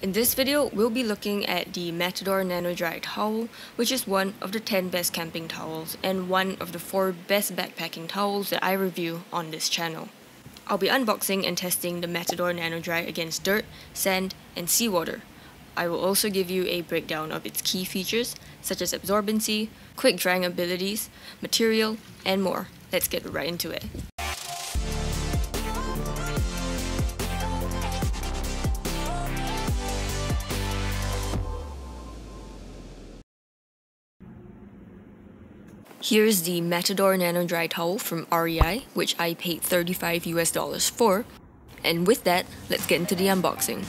In this video, we'll be looking at the Matador NanoDry towel, which is one of the 10 best camping towels and one of the 4 best backpacking towels that I review on this channel. I'll be unboxing and testing the Matador NanoDry against dirt, sand, and seawater. I will also give you a breakdown of its key features, such as absorbency, quick drying abilities, material, and more. Let's get right into it. Here's the Matador NanoDry towel from REI, which I paid $35 for. And with that, let's get into the unboxing.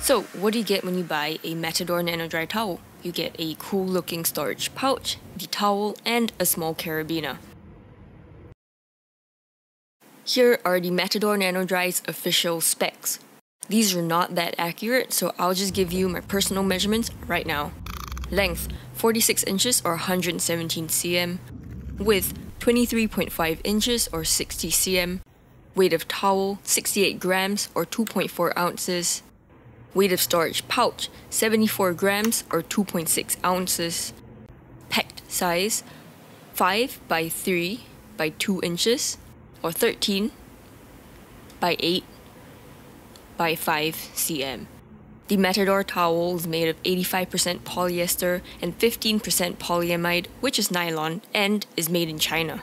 So, what do you get when you buy a Matador NanoDry towel? You get a cool looking storage pouch, the towel, and a small carabiner. Here are the Matador NanoDry's official specs. These are not that accurate, so I'll just give you my personal measurements right now. Length, 46 inches or 117 cm. Width, 23.5 inches or 60 cm. Weight of towel, 68 grams or 2.4 ounces. Weight of storage pouch, 74 grams or 2.6 ounces. Packed size, 5 by 3 by 2 inches or 13 by 8 by 5 cm. The Matador towel is made of 85% polyester and 15% polyamide, which is nylon, and is made in China.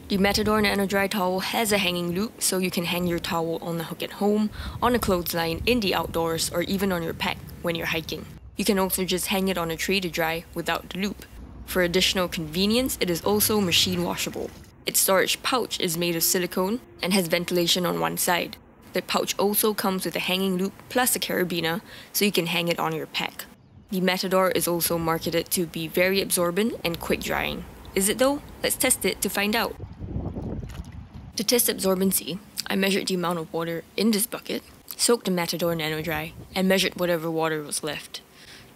The Matador NanoDry towel has a hanging loop, so you can hang your towel on a hook at home, on a clothesline, in the outdoors, or even on your pack when you're hiking. You can also just hang it on a tree to dry without the loop. For additional convenience, it is also machine washable. Its storage pouch is made of silicone and has ventilation on one side. The pouch also comes with a hanging loop plus a carabiner, so you can hang it on your pack. The Matador is also marketed to be very absorbent and quick drying. Is it though? Let's test it to find out. To test absorbency, I measured the amount of water in this bucket, soaked the Matador NanoDry, and measured whatever water was left.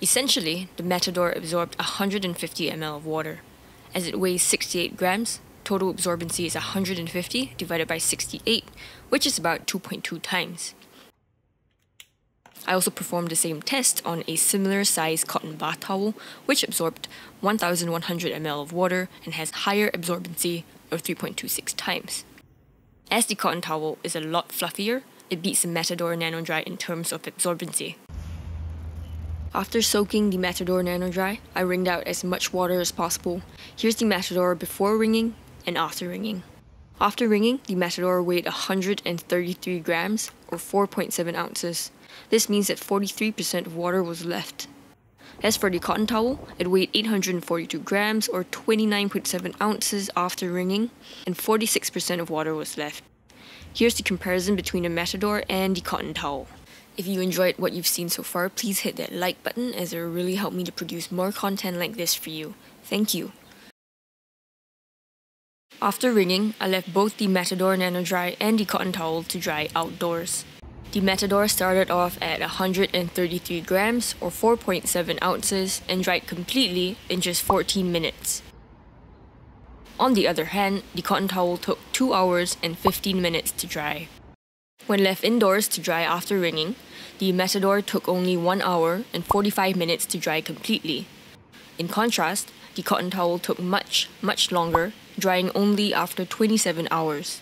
Essentially, the Matador absorbed 150 ml of water. As it weighs 68 grams, total absorbency is 150 divided by 68, which is about 2.2 times. I also performed the same test on a similar size cotton bath towel, which absorbed 1,100 ml of water and has higher absorbency of 3.26 times. As the cotton towel is a lot fluffier, it beats the Matador NanoDry in terms of absorbency. After soaking the Matador NanoDry, I wringed out as much water as possible. Here's the Matador before wringing and after wringing. After wringing, the Matador weighed 133 grams or 4.7 ounces. This means that 43% of water was left. As for the cotton towel, it weighed 842 grams or 29.7 ounces after wringing, and 46% of water was left. Here's the comparison between the Matador and the cotton towel. If you enjoyed what you've seen so far, please hit that like button, as it will really help me to produce more content like this for you. Thank you. After wringing, I left both the Matador NanoDry and the cotton towel to dry outdoors. The Matador started off at 133 grams or 4.7 ounces and dried completely in just 14 minutes. On the other hand, the cotton towel took 2 hours and 15 minutes to dry. When left indoors to dry after wringing, the Matador took only 1 hour and 45 minutes to dry completely. In contrast, the cotton towel took much longer, drying only after 27 hours.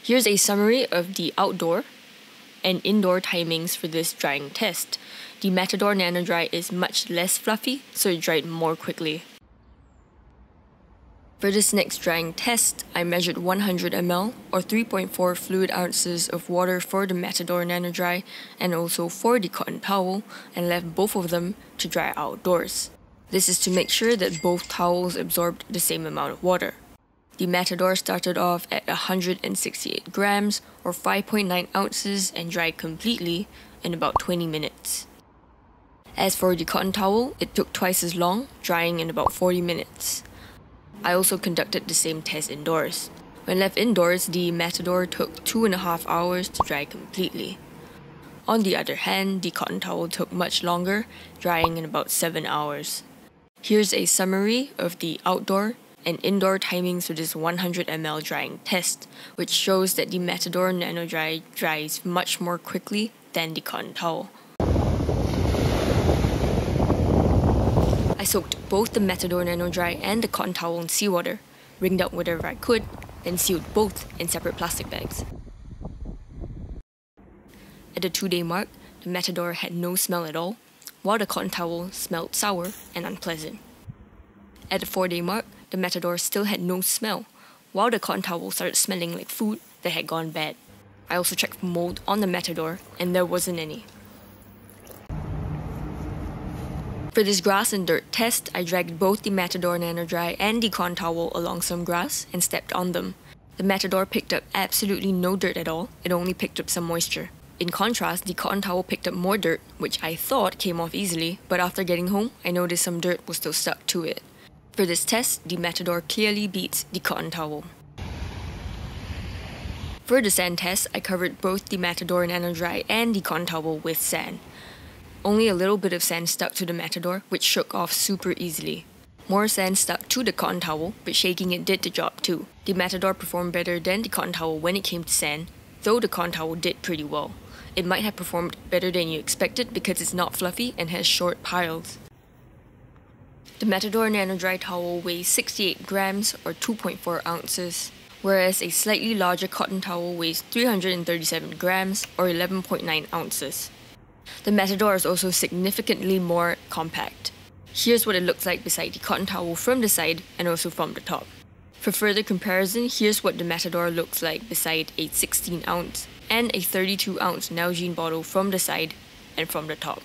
Here's a summary of the outdoor and indoor timings for this drying test. The Matador NanoDry is much less fluffy, so it dried more quickly. For this next drying test, I measured 100 ml or 3.4 fluid ounces of water for the Matador NanoDry and also for the cotton towel, and left both of them to dry outdoors. This is to make sure that both towels absorbed the same amount of water. The Matador started off at 168 grams or 5.9 ounces and dried completely in about 20 minutes. As for the cotton towel, it took twice as long, drying in about 40 minutes. I also conducted the same test indoors. When left indoors, the Matador took 2.5 hours to dry completely. On the other hand, the cotton towel took much longer, drying in about 7 hours. Here's a summary of the outdoor and indoor timings for this 100 ml drying test, which shows that the Matador NanoDry dries much more quickly than the cotton towel. I soaked both the Matador NanoDry and the cotton towel in seawater, wringed out whatever I could, then sealed both in separate plastic bags. At the 2-day mark, the Matador had no smell at all, while the cotton towel smelled sour and unpleasant. At the 4-day mark, the Matador still had no smell, while the cotton towel started smelling like food that had gone bad. I also checked for mold on the Matador, and there wasn't any. For this grass and dirt test, I dragged both the Matador NanoDry and the cotton towel along some grass and stepped on them. The Matador picked up absolutely no dirt at all, it only picked up some moisture. In contrast, the cotton towel picked up more dirt, which I thought came off easily, but after getting home, I noticed some dirt was still stuck to it. For this test, the Matador clearly beats the cotton towel. For the sand test, I covered both the Matador NanoDry and the cotton towel with sand. Only a little bit of sand stuck to the Matador, which shook off super easily. More sand stuck to the cotton towel, but shaking it did the job too. The Matador performed better than the cotton towel when it came to sand, though the cotton towel did pretty well. It might have performed better than you expected because it's not fluffy and has short piles. The Matador NanoDry towel weighs 68 grams or 2.4 ounces, whereas a slightly larger cotton towel weighs 337 grams or 11.9 ounces. The Matador is also significantly more compact. Here's what it looks like beside the cotton towel from the side and also from the top. For further comparison, here's what the Matador looks like beside a 16 ounce and a 32 ounce Nalgene bottle from the side and from the top.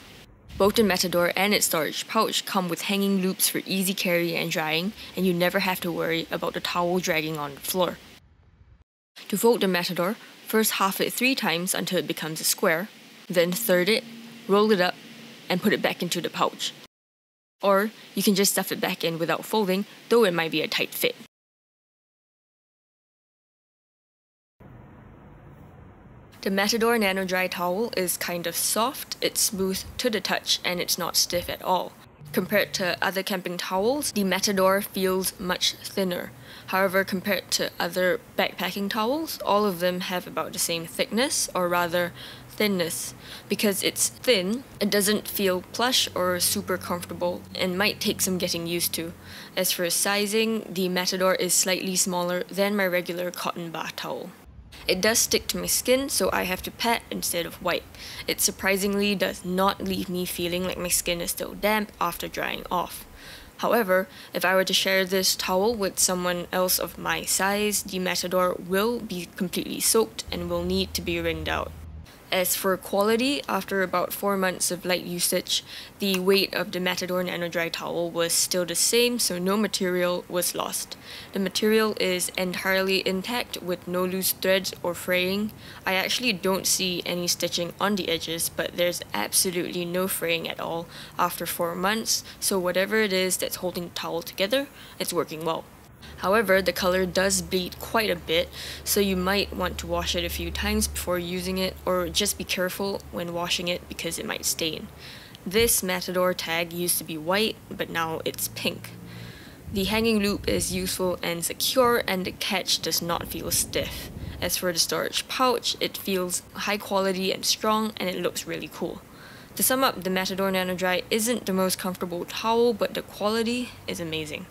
Both the Matador and its storage pouch come with hanging loops for easy carry and drying, and you never have to worry about the towel dragging on the floor. To fold the Matador, first half it 3 times until it becomes a square, then third it, roll it up, and put it back into the pouch. Or you can just stuff it back in without folding, though it might be a tight fit. The Matador NanoDry towel is kind of soft, it's smooth to the touch, and it's not stiff at all. Compared to other camping towels, the Matador feels much thinner. However, compared to other backpacking towels, all of them have about the same thickness, or rather, thinness. Because it's thin, it doesn't feel plush or super comfortable and might take some getting used to. As for sizing, the Matador is slightly smaller than my regular cotton bath towel. It does stick to my skin, so I have to pat instead of wipe. It surprisingly does not leave me feeling like my skin is still damp after drying off. However, if I were to share this towel with someone else of my size, the Matador will be completely soaked and will need to be wringed out. As for quality, after about 4 months of light usage, the weight of the Matador NanoDry towel was still the same, so no material was lost. The material is entirely intact with no loose threads or fraying. I actually don't see any stitching on the edges, but there's absolutely no fraying at all after 4 months, so whatever it is that's holding the towel together, it's working well. However, the color does bleed quite a bit, so you might want to wash it a few times before using it, or just be careful when washing it because it might stain. This Matador tag used to be white, but now it's pink. The hanging loop is useful and secure, and the catch does not feel stiff. As for the storage pouch, it feels high quality and strong, and it looks really cool. To sum up, the Matador NanoDry isn't the most comfortable towel, but the quality is amazing.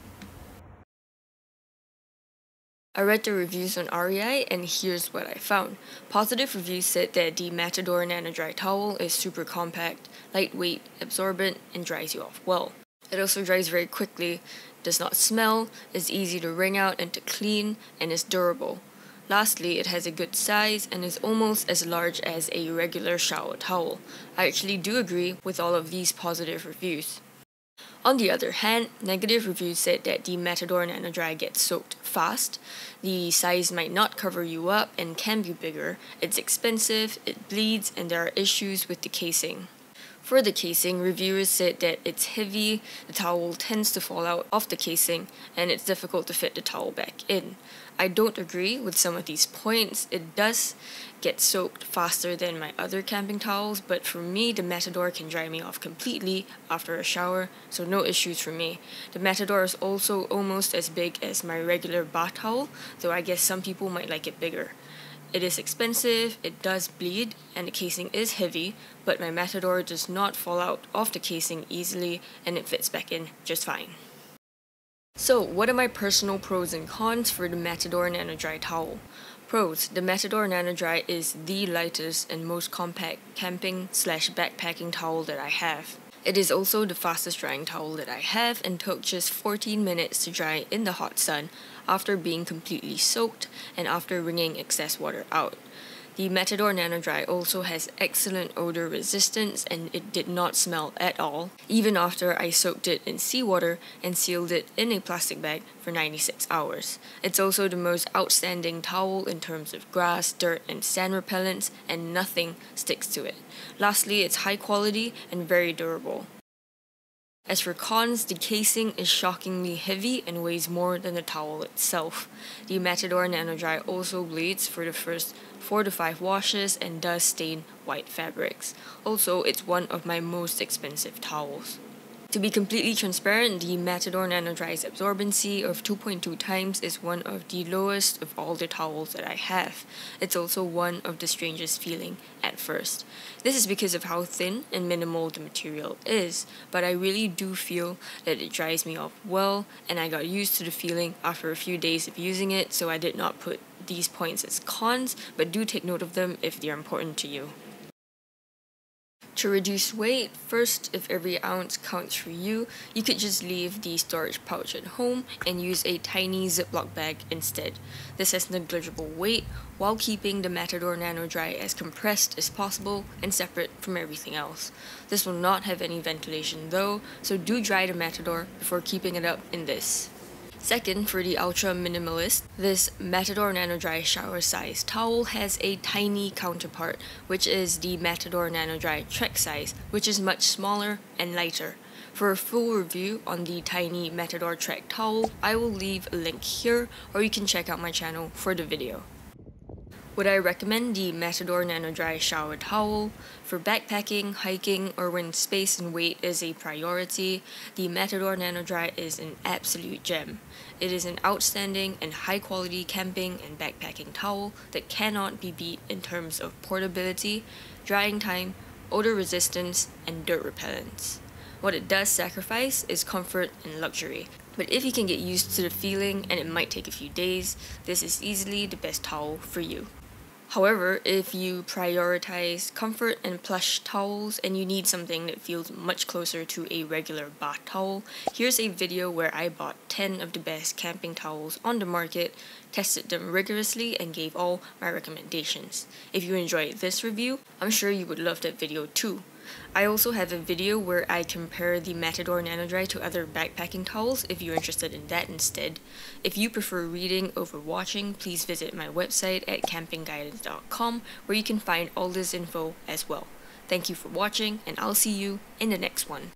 I read the reviews on REI, and here's what I found. Positive reviews said that the Matador NanoDry towel is super compact, lightweight, absorbent, and dries you off well. It also dries very quickly, does not smell, is easy to wring out and to clean, and is durable. Lastly, it has a good size and is almost as large as a regular shower towel. I actually do agree with all of these positive reviews. On the other hand, negative reviews said that the Matador NanoDry gets soaked fast, the size might not cover you up and can be bigger, it's expensive, it bleeds, and there are issues with the casing. For the casing, reviewers said that it's heavy, the towel tends to fall out of the casing, and it's difficult to fit the towel back in. I don't agree with some of these points. It does get soaked faster than my other camping towels, but for me, the Matador can dry me off completely after a shower, so no issues for me. The Matador is also almost as big as my regular bath towel, though I guess some people might like it bigger. It is expensive, it does bleed, and the casing is heavy, but my Matador does not fall out of the casing easily and it fits back in just fine. So, what are my personal pros and cons for the Matador NanoDry towel? Pros: the Matador NanoDry is the lightest and most compact camping/backpacking towel that I have. It is also the fastest drying towel that I have and took just 14 minutes to dry in the hot sun after being completely soaked and after wringing excess water out. The Matador NanoDry also has excellent odor resistance and it did not smell at all, even after I soaked it in seawater and sealed it in a plastic bag for 96 hours. It's also the most outstanding towel in terms of grass, dirt, and sand repellents, and nothing sticks to it. Lastly, it's high quality and very durable. As for cons, the casing is shockingly heavy and weighs more than the towel itself. The Matador NanoDry also bleeds for the first 4 to 5 washes and does stain white fabrics. Also, it's one of my most expensive towels. To be completely transparent, the Matador NanoDry's absorbency of 2.2 times is one of the lowest of all the towels that I have. It's also one of the strangest feeling at first. This is because of how thin and minimal the material is, but I really do feel that it dries me off well, and I got used to the feeling after a few days of using it, so I did not put these points as cons, but do take note of them if they're important to you. To reduce weight, first, if every ounce counts for you, you could just leave the storage pouch at home and use a tiny Ziploc bag instead. This has negligible weight while keeping the Matador NanoDry as compressed as possible and separate from everything else. This will not have any ventilation though, so do dry the Matador before keeping it up in this. Second, for the ultra minimalist, this Matador NanoDry shower size towel has a tiny counterpart, which is the Matador NanoDry Trek size, which is much smaller and lighter. For a full review on the tiny Matador Trek towel, I will leave a link here, or you can check out my channel for the video. Would I recommend the Matador NanoDry shower towel? For backpacking, hiking, or when space and weight is a priority, the Matador NanoDry is an absolute gem. It is an outstanding and high-quality camping and backpacking towel that cannot be beat in terms of portability, drying time, odor resistance, and dirt repellence. What it does sacrifice is comfort and luxury, but if you can get used to the feeling, and it might take a few days, this is easily the best towel for you. However, if you prioritize comfort and plush towels and you need something that feels much closer to a regular bath towel, here's a video where I bought 10 of the best camping towels on the market, tested them rigorously, and gave all my recommendations. If you enjoyed this review, I'm sure you would love that video too. I also have a video where I compare the Matador NanoDry to other backpacking towels if you're interested in that instead. If you prefer reading over watching, please visit my website at campingguidance.com where you can find all this info as well. Thank you for watching, and I'll see you in the next one.